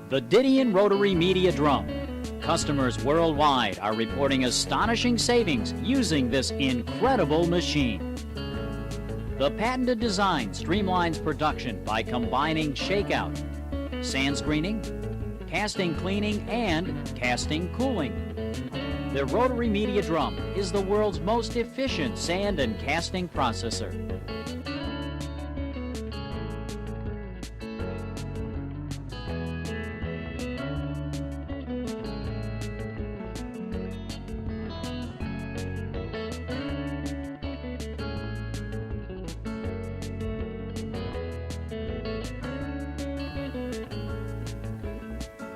The Didion rotary media drum. Customers worldwide are reporting astonishing savings using this incredible machine. The patented design streamlines production by combining shakeout, sand screening, casting cleaning, and casting cooling. The rotary media drum is the world's most efficient sand and casting processor.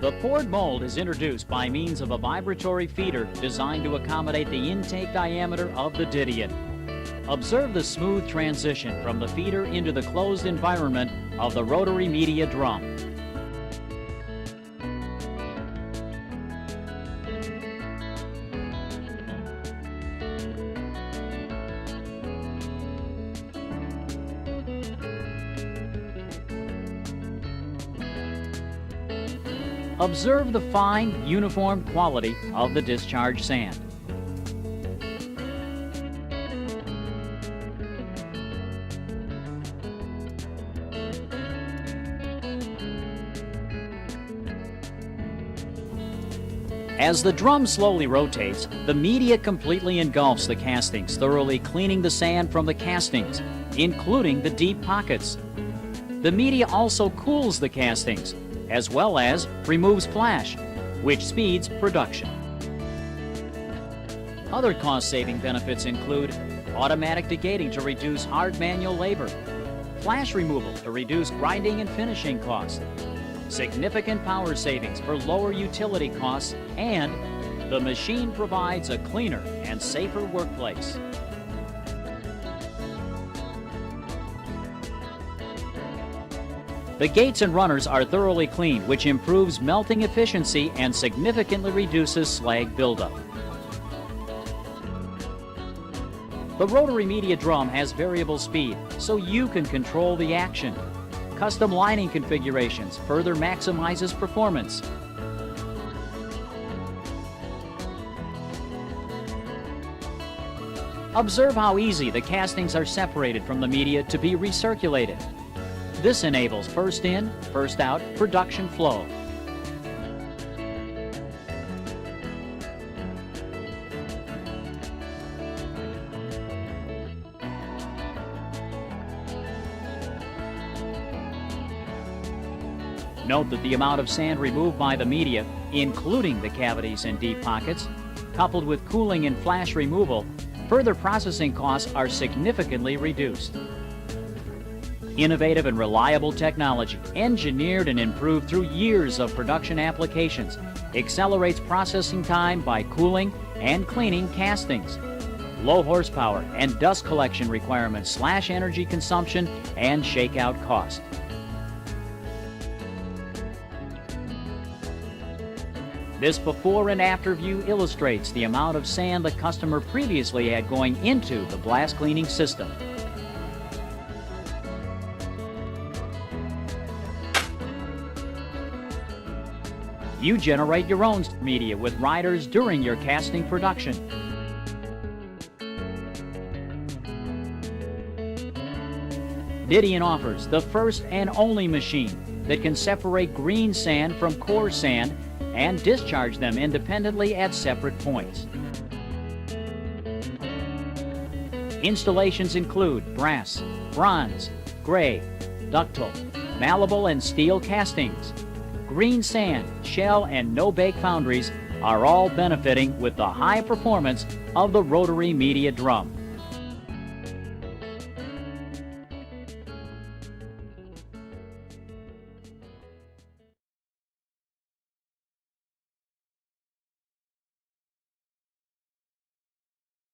The poured mold is introduced by means of a vibratory feeder designed to accommodate the intake diameter of the Didion. Observe the smooth transition from the feeder into the closed environment of the rotary media drum. Observe the fine, uniform quality of the discharged sand. As the drum slowly rotates, the media completely engulfs the castings, thoroughly cleaning the sand from the castings, including the deep pockets. The media also cools the castings, as well as removes flash, which speeds production. Other cost-saving benefits include automatic degating to reduce hard manual labor, flash removal to reduce grinding and finishing costs, significant power savings for lower utility costs, and the machine provides a cleaner and safer workplace. The gates and runners are thoroughly cleaned, which improves melting efficiency and significantly reduces slag buildup. The rotary media drum has variable speed, so you can control the action. Custom lining configurations further maximizes performance. Observe how easy the castings are separated from the media to be recirculated. This enables first in, first out production flow. Note that the amount of sand removed by the media, including the cavities and deep pockets, coupled with cooling and flash removal, further processing costs are significantly reduced. Innovative and reliable technology, engineered and improved through years of production applications, accelerates processing time by cooling and cleaning castings. Low horsepower and dust collection requirements slash energy consumption and shakeout cost. This before and after view illustrates the amount of sand the customer previously had going into the blast cleaning system. You generate your own media with riders during your casting production. Didion offers the first and only machine that can separate green sand from coarse sand and discharge them independently at separate points. Installations include brass, bronze, gray, ductile, malleable, and steel castings. Green sand, shell, and no-bake foundries are all benefiting with the high performance of the rotary media drum.